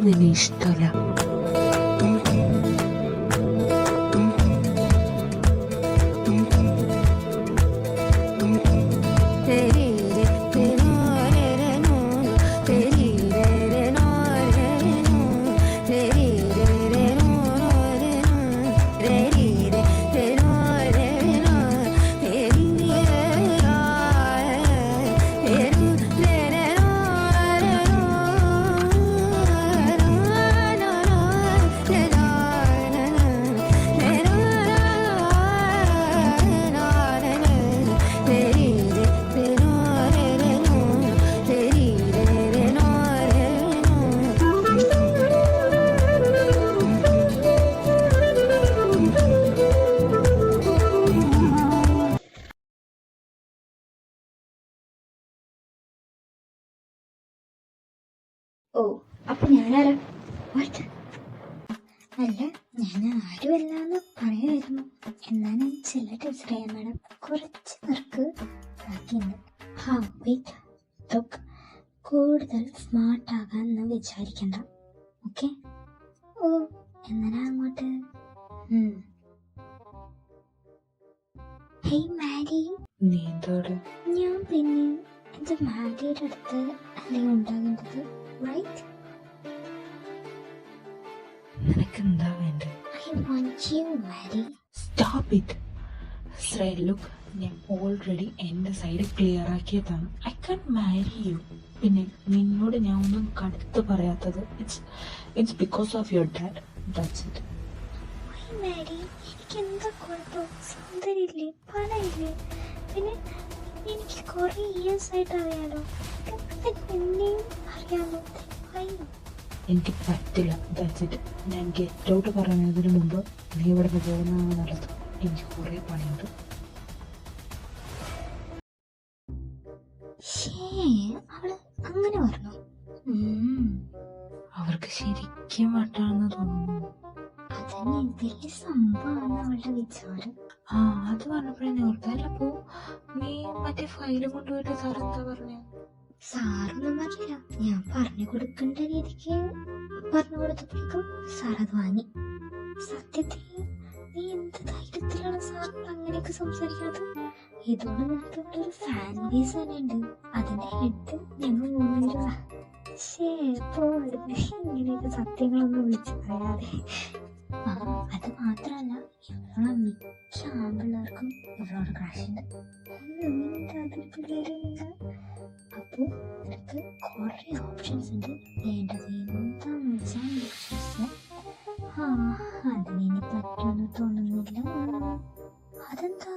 നിന്നെ ഇഷ്ടമല്ല. ഓ, അപ്പൊ ഞാനാരാ? അല്ല, ഞാൻ ആരുമല്ലാന്ന് പറയായിരുന്നു. എന്നാലും ചില ടീച്ചർ ചെയ്യാൻ മേഡം കുറച്ച് വർക്ക് ബാക്കിയുണ്ട്. കൂടുതൽ സ്മാർട്ട് ആകാന്ന് വിചാരിക്കണ്ട. ഓക്കെ? ഓ, എന്നാ അങ്ങോട്ട്. ഹേയ് മാരി, നീ എന്തോടെ? ഞാൻ പിന്നെ എന്റെ മാരിയുടെ അടുത്ത് അല്ലേ ഉണ്ടാകേണ്ടത്, റൈറ്റ്? നിനക്ക് എന്താ വേണ്ടത്? I want you, Mary. Stop it. Sray, look, ഞാൻ ഓൾറെഡി എൻ്റെ സൈഡ് ക്ലിയർ ആക്കിയതാണ്. I can marry you. പിന്നെ നിന്നോട് ഞാൻ ഒന്നും കടുത്ത് പറയാത്തത് it's because of your dad. That's it. Why, Mary? എനിക്ക് എന്താ കുഴപ്പം? സൗന്ദര്യമില്ലേ, പണമില്ലേ? പിന്നെ എനിക്ക് കുറെ ഇയേഴ്സ് ആയിട്ട് അറിയാലോ. എന്നെയും അറിയാലോ. എനിക്ക് പറ്റില്ല. That's it. ഞാൻ ഗെറ്റ് ഔട്ട് പറയുന്നതിന് മുമ്പ് നീ ഇവിടെ പോകുന്നതാണ് നല്ലത്. എനിക്ക് കുറേ പണിയുണ്ട്. അവള് അങ്ങനെ പറഞ്ഞു. അവർക്ക് ശരിക്കും വട്ടാണെന്ന് തോന്നുന്നു. അതന്നെ വലിയ സംഭവമാണ് അവളുടെ വിചാരം. അത് പറഞ്ഞപ്പോഴേ ഓർത്തല്ലപ്പോ നീ മറ്റേ ഫയലും കൊണ്ടുപോയിട്ട് സാർ എന്താ പറഞ്ഞ? സാറൊന്നും പറഞ്ഞില്ല. ഞാൻ പറഞ്ഞു കൊടുക്കേണ്ട രീതിക്ക് പറഞ്ഞു കൊടുത്തപ്പോഴേക്കും സാർ അത് വാങ്ങി. സത്യത്തിൽ നീ എന്ത് ധൈര്യത്തിലാണ് സാറിനോട് അങ്ങനെയൊക്കെ സംസാരിക്കുന്നത്? ഇതോടെ നിനക്ക് ഇവിടെ ഒരു ഫാൻ ബേസ് തന്നെ ഉണ്ട്. അതിന്റെ ഹെഡ് ഞങ്ങൾ മൂന്നുപേരും. ഇങ്ങനെയൊക്കെ സത്യങ്ങളൊന്നും വിളിച്ചു പറയാതെ. അത് മാത്രല്ല, ഇവളെ മിക്ക ആൺപിള്ളേർക്കും ഇവളോട് ക്രാഷുണ്ട്. അതിൽ പിള്ളേരുമില്ല. അപ്പോ നിനക്ക് കുറെ ഓപ്ഷൻസ് ഉണ്ട്. വേണ്ടത് എന്താന്ന് വെച്ചാൽ അതിനെ പറ്റുമെന്ന് തോന്നുന്നില്ല. അതെന്താ?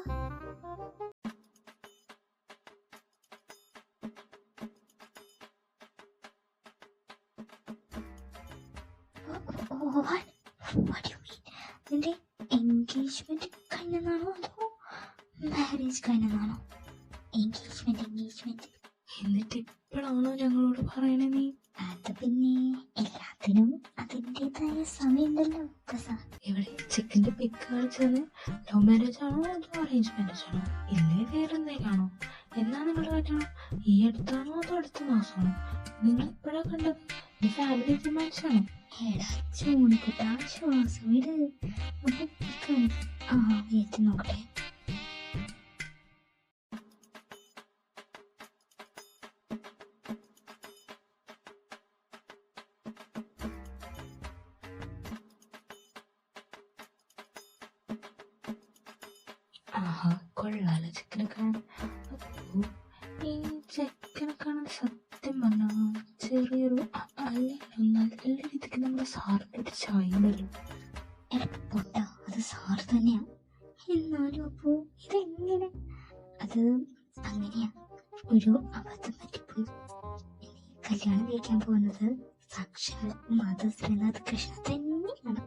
നിന്റെ എൻഗേജ്മെന്റ് കഴിഞ്ഞതാണോ അതോ മാരേജ് കഴിഞ്ഞതാണോ? എൻഗേജ്മെന്റ് എന്നിട്ട് ഇപ്പോഴാണോ ഞങ്ങളോട് പറയണേ നീ? അത് പിന്നെ എല്ലാത്തിനും അതിൻ്റെതായ സമയമുണ്ടല്ലോ. ഇവിടെ ചെക്കിന്റെ പിക്ക് കാണിച്ചത് ലവ് മാരേജ് ആണോ അതോ അറേഞ്ച് മാരേജ് ആണോ? ഇല്ലേ വേറെ എന്തെങ്കിലാണോ? എന്നാ നിങ്ങളുടെ കല്യാണം ഈ അടുത്താണോ അതോ അടുത്ത മാസമാണോ? നിങ്ങൾ എപ്പോഴാ കണ്ടത്? ഈ ഫാമിലി തീരുമാനിച്ചാണോ? എടാ ചൂണിക്കുട്ടാ, ശ്വാസം വിട്. വേറ്റ് നോക്കട്ടെ. കൊള്ളാലോ ചെക്കനെ കാണാൻ. അപ്പോ ഈ ചെക്കനെ കാണാൻ സത്യം പറഞ്ഞ ചെറിയൊരു നല്ല രീതിക്ക് നമ്മുടെ സാറിൻ്റെ ഒരു ചായണ്ടല്ലോ. പൊട്ടാ, അത് സാറ് തന്നെയാ. എന്നാലും അപ്പോ ഇതെങ്ങനെ? അത് അങ്ങനെയാ, ഒരു അബദ്ധം പറ്റിപ്പോയി. കല്യാണം കഴിക്കാൻ പോകുന്നത് സാക്ഷാൽ മാധവ് ശ്രീനാഥ് കൃഷ്ണ തന്നെയാണ്.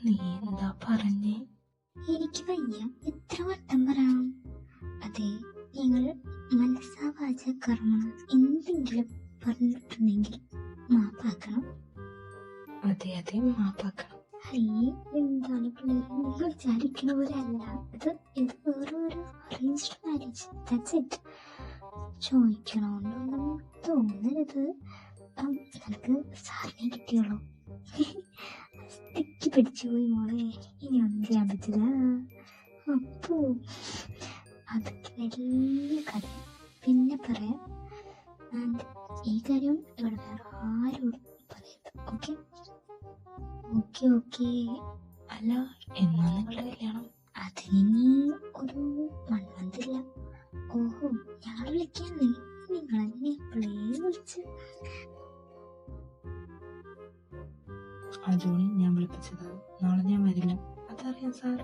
നീ എന്താ പറഞ്ഞേ? എനിക്ക് വയ്യ, എത്ര വട്ടം പറയണം? അതെ, ഞങ്ങൾ മനസ്സാ വാച കർമ്മ എന്തെങ്കിലും പറഞ്ഞിട്ടുണ്ടെങ്കിൽ മാപ്പാക്കണം. അതെ മാപ്പാക്കണം. എന്താണ് പിള്ളേർ, നിങ്ങൾ വിചാരിക്കണ പോലെ അല്ല ഇത്. വേറൊരു അറേഞ്ച്ഡ് മാരേജ്. That's it. ചോദിക്കണോണ്ടൊന്നും തോന്നരുത്. നിനക്ക് സാറിനെ കിട്ടിയുള്ളൂ. തെറ്റി പിടിച്ചു പോയി മോളെ, ഇനി ഒന്നും ചെയ്യാൻ പറ്റില്ല. അപ്പോ അതൊക്കെ വലിയ കാര്യം പിന്നെ പറയാം. ആൻഡ് ഈ കാര്യം ഇവിടെ വേറെ ആരോടും പറയരുത്. Okay okay okay. അല്ല, എന്നാ നിങ്ങളുടെ കല്യാണം? അതിനി ഒരു 1 month ഇല്ല. ഓഹോ, ഞാൻ വിളിക്കാന്നേ, നിങ്ങളെന്നെ എപ്പോഴേ വിളിച്ച്. ജോണി, ഞാൻ വിളിപ്പിച്ചത് നാളെ ഞാൻ വരില്ല, അതറിയാം സാർ.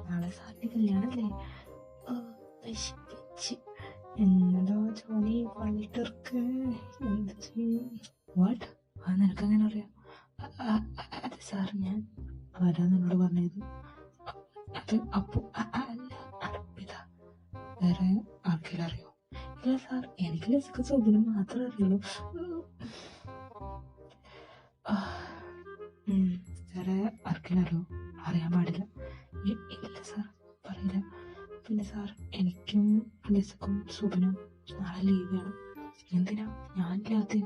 നാളെ സാറിന്റെ കല്യാണല്ലേ? നശിപ്പിച്ച് എന്നതോ ജോണി പള്ളിട്ടിർക്ക് എന്ത് ചെയ്യും? വാട്ട്? അത് നിനക്കങ്ങനെ അറിയാം? അതെ സാർ, ഞാൻ ആരാ നിന്നോട് പറഞ്ഞത്? അത് അപ്പു അല്ല, അർപ്പിത. വേറെ ആർക്കെങ്കിലും അറിയോ? ഇല്ല സാർ, എനിക്ക് ലസിക്ക് സോബിന് മാത്രമേ അറിയുള്ളൂ. വേറെ ആർക്കെങ്കിലും അറിയോ? അറിയാൻ പാടില്ല. ഇല്ല സാർ, പറയില്ല. പിന്നെ സാർ, എനിക്കും ലിസക്കും സുബിനും നാളെ ലീവ് വേണം. എന്തിനാ? ഞാനില്ലാത്ത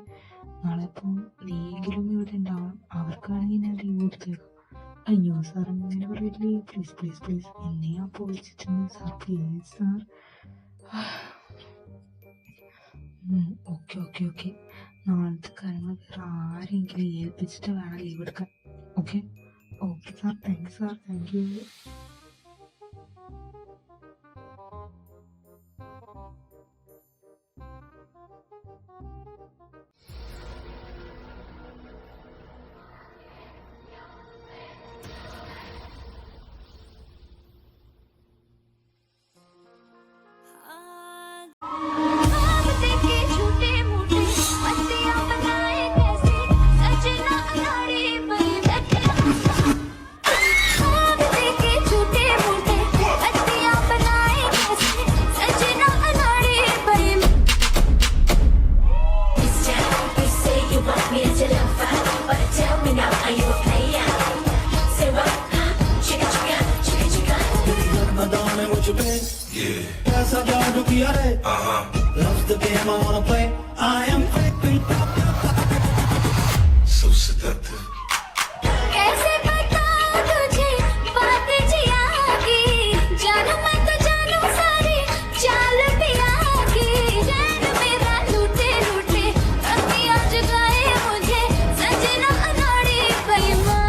നാളെ ഇപ്പോൾ നീയെങ്കിലും ഇവിടെ ഉണ്ടാവണം. അവർക്കാണെങ്കിൽ ഞാൻ ലീവ് കൊടുത്തേക്കാം. അയ്യോ സാർ, അങ്ങനെ പറയില്ലേ, പ്ലീസ് പ്ലീസ് പ്ലീസ്. എന്നെ ഞാൻ വിളിച്ചിട്ടുണ്ട് sir, please sir. Okay okay okay. നാളത്തെ കാര്യങ്ങൾ വേറെ ആരെങ്കിലും ഏൽപ്പിച്ചിട്ട് വേണം ലീവ് എടുക്കാൻ. Okay okay sir, thank you sir, thank you. Yes, I got to be at it. Love the game I wanna play. I am so seductive. कैसे बताऊं तुझे बात जिया की, जानू मैं तो जानू सारी चाल पिया की। चैन मेरा लूटे लूटे अखियां जगाए मुझे, सजना अनाड़ी बेईमान।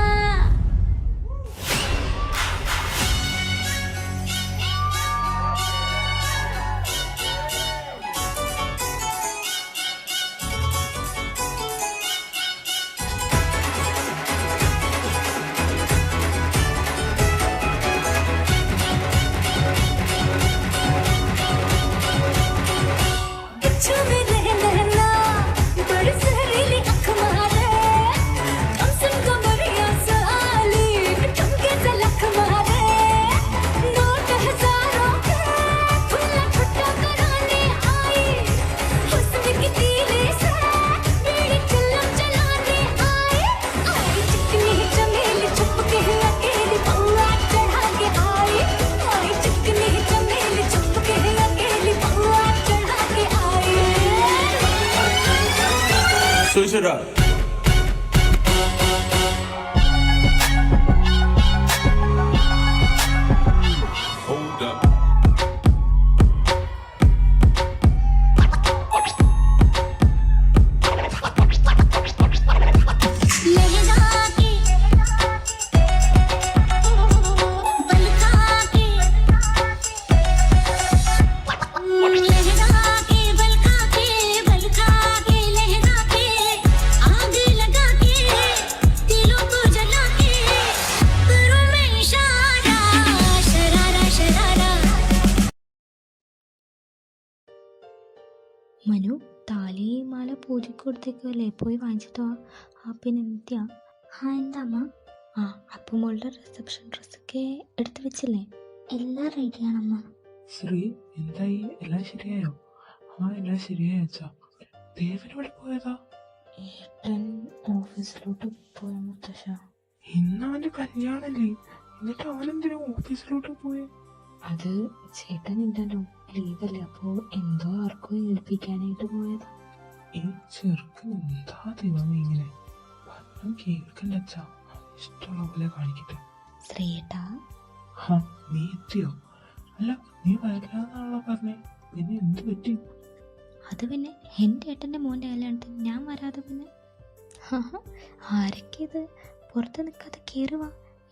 Switch it up. Hold up. Manu, താലി മാല പൂജയ്ക്ക് കൊടുത്തേക്കല്ലേ, പോയി വാങ്ങിച്ചിട്ടോ. പിന്നെ നിത്യ. എന്താ അമ്മ? അപ്പം മോളുടെ റിസപ്ഷൻ ഡ്രസ്സൊക്കെ എടുത്തു വെച്ചില്ലേ? എല്ലാം റെഡിയാണമ്മ. ശ്രീ, എന്തായി? എല്ലാം ശരിയായോ? എല്ലാം ശരിയായോ അച്ഛാ? ദേവൻ ഇവിടെ പോയതാ? ഏട്ടൻ ഓഫീസിലോട്ട് പോയ മുത്തശ്ശ. ഇന്ന് അവന്റെ കല്യാണല്ലേ, എന്നിട്ട് അവനെന്തിനാ ഓഫീസിലോട്ട് പോയെ? അത് ചേട്ടൻ ഇല്ലല്ലോ, ലീവല്ലേ, അപ്പോ എന്തോ ആർക്കും ഏൽപ്പിക്കാനായിട്ട് പോയത്. ഈ ചെറുക്കൻ എന്താ ദൈവമേ ഇങ്ങനെ പറഞ്ഞ കേൾക്കണ്ട അച്ഛാ. ഇഷ്ടമുള്ള പോലെ കാണിക്കട്ടെ. ശ്രീയേട്ടാ, ഹാ, നീ എത്തിയോ? അല്ല, നീ വരില്ലാന്നാണല്ലോ പറഞ്ഞേ, പിന്നെ എന്ത് പറ്റി? അത് പിന്നെ എൻ്റെ ഏട്ടൻ്റെ മോൻ്റെ കല്യാണത്തിന് ഞാൻ വരാതെ പിന്നെ ആരൊക്കെ ഇത് പുറത്ത് നിൽക്കാതെ കയറുക.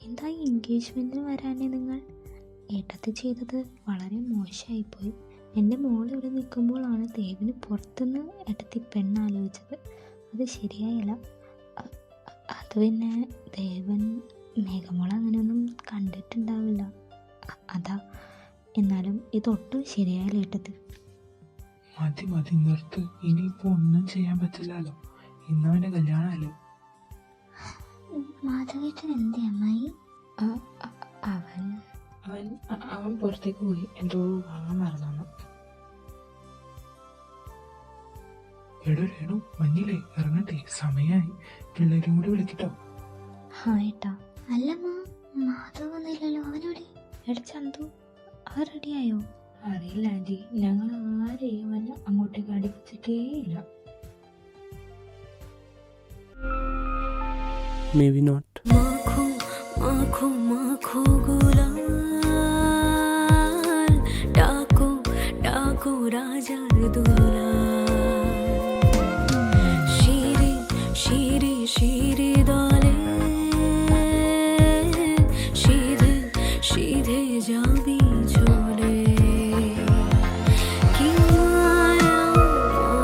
എന്താ ഈ എൻഗേജ്മെൻറ്റിന് വരാനേ നിങ്ങൾ? ഏട്ടത്തി ചെയ്തത് വളരെ മോശമായിപ്പോയി. എൻ്റെ മോൾ ഇവിടെ നിൽക്കുമ്പോഴാണ് ദേവന് പുറത്തുനിന്ന് ഏട്ടത്തി പെണ്ണാലോചിച്ചത്. അത് ശരിയായില്ല. അത് പിന്നെ ദേവൻ മേഘമോൾ അങ്ങനെയൊന്നും കണ്ടിട്ടുണ്ടാവില്ല, അതാ. എന്നാലും ഇതൊട്ടും ശരിയായില്ല ഏട്ടത്തി. മതി മതി നിർത്ത്. ഇനിയിപ്പോ ഒന്നും ചെയ്യാൻ പറ്റില്ലല്ലോ, ഇന്നവന്റെ കല്യാണമല്ലേ. മാധവേട്ടൻ എന്തേ അമ്മായി? അവൻ പുറത്തേക്ക് പോയി, എന്തോ വാങ്ങാൻ മറന്നു. എടോ രേണു, മഞ്ഞിലേ ഇറങ്ങട്ടെ, സമയായി. പിള്ളേരും കൂടി വിളിക്കട്ടോ. ഹാ ഏട്ടാ. അല്ലമ്മ, മാധവ് വന്നില്ലല്ലോ, അവനോടെ? എടാ ചന്തു, അത് റെഡിയായോ? അറിയില്ല ആൻറ്റി, ഞങ്ങൾ ആരെയും അവനെ അങ്ങോട്ടേക്ക് അടുപ്പിച്ചിട്ടേ ഇല്ല. Maybe not. आँखों आँखों गुलाल डाको डाको राजा दूल्हा शीरे शीरे शीरे दाले सीधे सीधे जाबी छोले की माया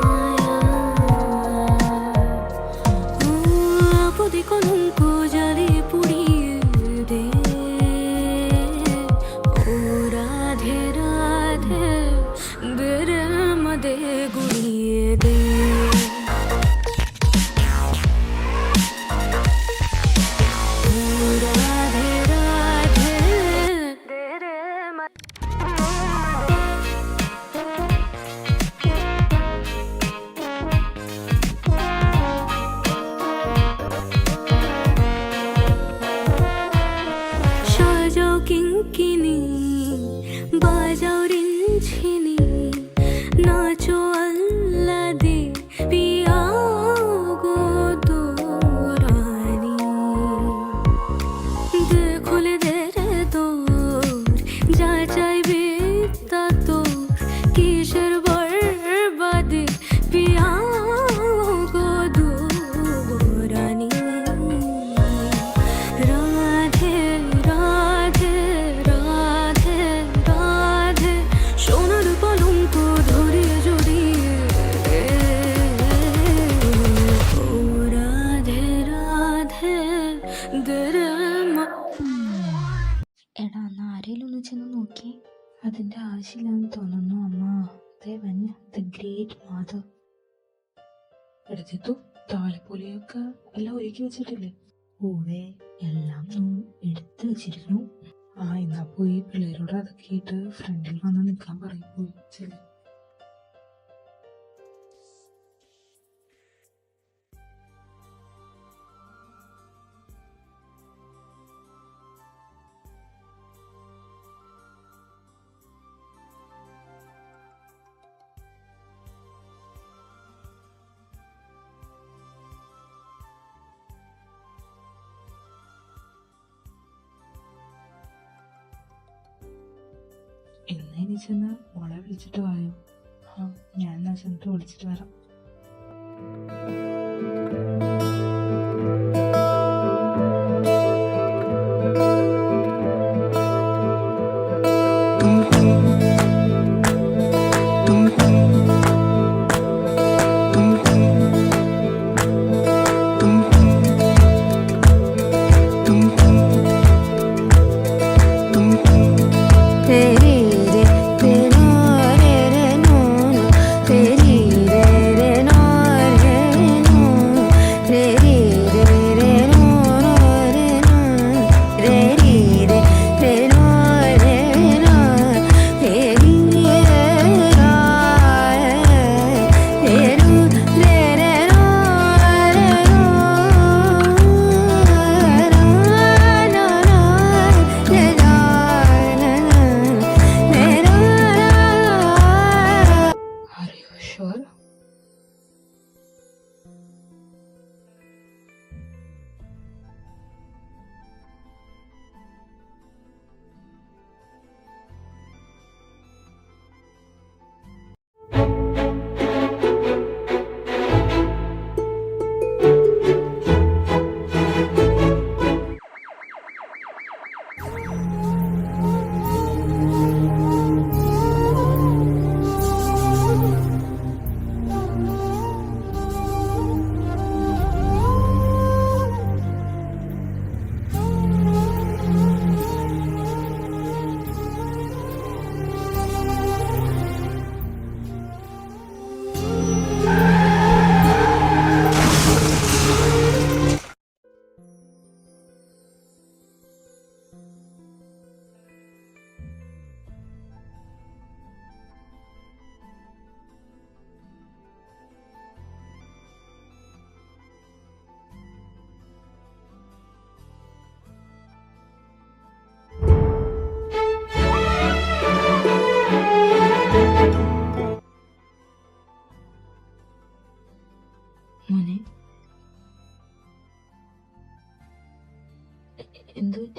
माया पुदी को नुंको जली पुड़ी दे ओ राधे राधे बेरे मदे गुड़िए दे ओ राधे राधे बेरे সাজাও কিঙ্কিনি বাজাও রিঞ্ঝিনি নাচো আল্লাদে পিয়াও গো দোরানি দেখলে দে রে তোর যা চাইবে তা তোর কিসের বরবাদে পিয়াও গো দোরানি রাধে রাধে রাধে রাধে সোনার কলঙ্ক ধরিয়ে জড়িয়ে ও রাধে രാധേ എടാ, എന്നാ ആരെങ്കിലും ഒന്ന് ചെന്ന് നോക്കിയേ. അതിന്റെ ആവശ്യമില്ലാന്ന് തോന്നുന്നു അമ്മ. ദേവൻ ദ ഗ്രേറ്റ് മാധവ്. എടുത്തു താലപ്പൊലിയൊക്കെ എല്ലാം ഒരുക്കി വെച്ചിട്ടില്ലേ? ഓവേ, എല്ലാം എടുത്തു വെച്ചിരിക്കുന്നു. എന്നാ പോയി പിള്ളേരോട് അതൊക്കെയിട്ട് ഫ്രണ്ടിൽ വന്ന് നിൽക്കാൻ പറയും. പോയി ശരി. ഇനി ചെന്ന് മോളെ വിളിച്ചിട്ട് വായോ? ഞാൻ എന്നാ ചെന്നിട്ട് വിളിച്ചിട്ട് വരാം.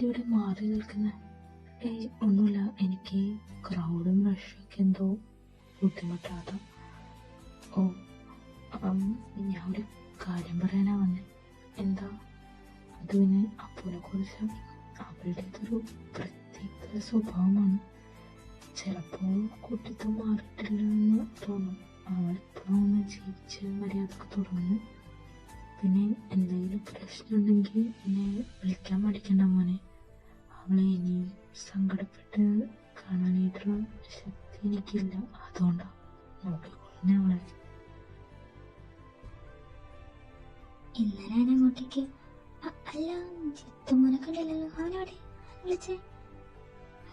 പറ്റി ഇവിടെ മാറി നിൽക്കുന്നത്? ഒന്നുമില്ല, എനിക്ക് ക്രൗഡും റഷൊക്കെ എന്തോ ബുദ്ധിമുട്ടാണ്. ഓ ഞാൻ ഒരു കാര്യം പറയാനാ വന്നേ. എന്താ? അത് പിന്നെ അപ്പുവിനെ കുറിച്ച് അവളുടേതൊരു പ്രത്യേക സ്വഭാവമാണ്. ചിലപ്പോൾ കുട്ടിത്തം മാറിയിട്ടില്ല എന്ന് തോന്നും. അവളിപ്പോഴും ഒന്ന് ജീവിച്ച് മര്യാദക്ക് തുടങ്ങുന്നു. പിന്നെ എന്തെങ്കിലും പ്രശ്നമുണ്ടെങ്കിൽ എന്നെ വിളിക്കാൻ പഠിക്കണ്ട മോനെ. അവളെ ഇനിയും സങ്കടപ്പെട്ട് കാണാനായിട്ടുള്ള ശക്തി എനിക്കില്ല. അതുകൊണ്ടാണ് നോക്കിക്കൊള്ളുന്നേ അവളെ. ഇന്നലെ ഞാൻ അങ്ങോട്ടേക്ക് അല്ല ചിത്തുമോനെ കണ്ടില്ലല്ലോ. അവനോടെ വിളിച്ചേ?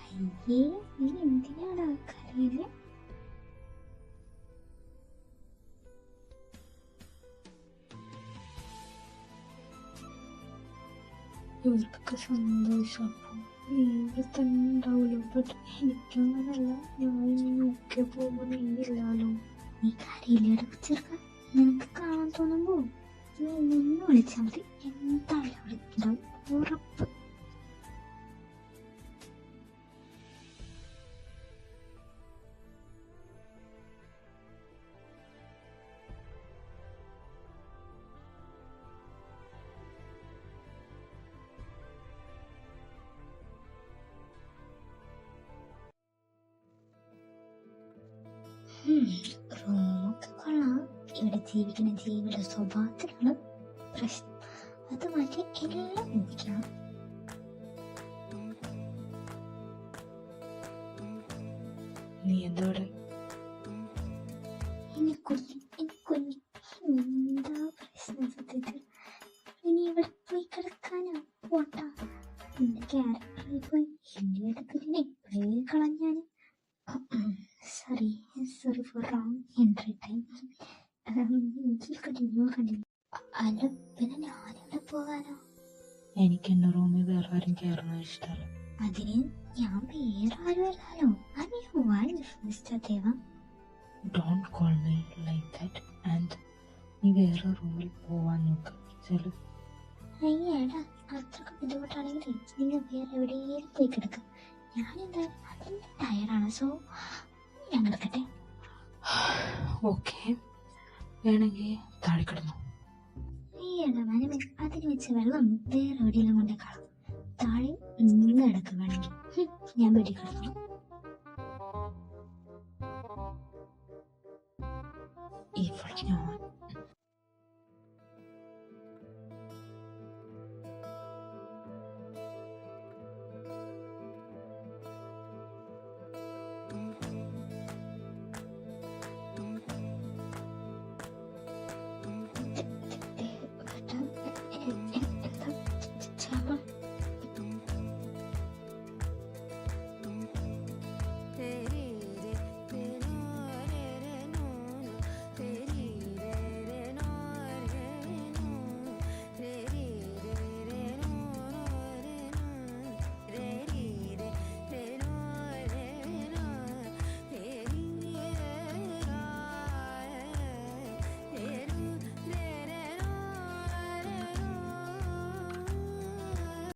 അയ്യേ, നീ എന്തിനാണ് കരയില്? ഇവർക്കൊക്കെ സന്തോഷം. അപ്പോൾ നീ ഇവിടെ തന്നെ ഉണ്ടാവുമല്ലോ. ബട്ട് എനിക്കങ്ങനല്ല. ഞാൻ യുകെ പോകുമ്പോൾ നീ ഇല്ലാലോ. നീ കരയില്ലേടെ ചെറുക്ക. നിനക്ക് കാണാൻ തോന്നുമ്പോ നീ നിന്ന് വിളിച്ചാൽ മതി. എന്തായാലും അവിടെ ഉണ്ടാവും, ഉറപ്പ്. റൂമൊക്കെ കൊള്ളാം. ഇവിടെ ജീവിക്കുന്ന ജീവിയുടെ സ്വഭാവത്തിലാണ് പ്രശ്നം. അത് മാറ്റി എല്ലാം ഊഹിക്കണം. നീ എന്തോടെ? എന്താ പ്രശ്നം? സത്യത്തിൽ ഇനി ഇവിടെ പോയി കിടക്കാനാ? പോട്ടാ, എന്റെ ക്യാരക്ടറിൽ പോയി എന്റെ എടുക്കലിനെ ഇപ്പോഴേ കളഞ്ഞാന്. Sorry for wrong entry time. Continue. അല്ല പിന്നെ ഞാനിവിടെ പോകാനോ? എനിക്ക് എൻ്റെ റൂമിൽ വേറെ ആരും കയറുന്നത് ഇഷ്ടമല്ല. അതിന് ഞാൻ വേറെ ആരുമല്ലോ. Mister Deva. Don't call me like that. And നീ വേറെ റൂമിൽ പോവാൻ നോക്ക്. ചെലു. അയ്യേടാ, അത്രക്ക് ബുദ്ധിമുട്ടാണെങ്കിൽ നിങ്ങൾ വേറെ എവിടെയെങ്കിലും പോയി കിടക്കുക. ഞാനെന്തായാലും അതിൻ്റെ ടയറാണ്. സോ ഞാൻ കിടക്കട്ടെ. ഓക്കെ, വേണമെങ്കിൽ താഴെ കിടന്നു. അയ്യേടാ മനമേ, അതിന് വെച്ച് വെള്ളം വേറെ എവിടെയെങ്കിലും കൊണ്ടേ കളാം. താഴെ നിന്ന് കിടക്കുക വേണമെങ്കിൽ. ഞാൻ വെടി കിടക്കണം. ഇവിടെ ഞാൻ Dum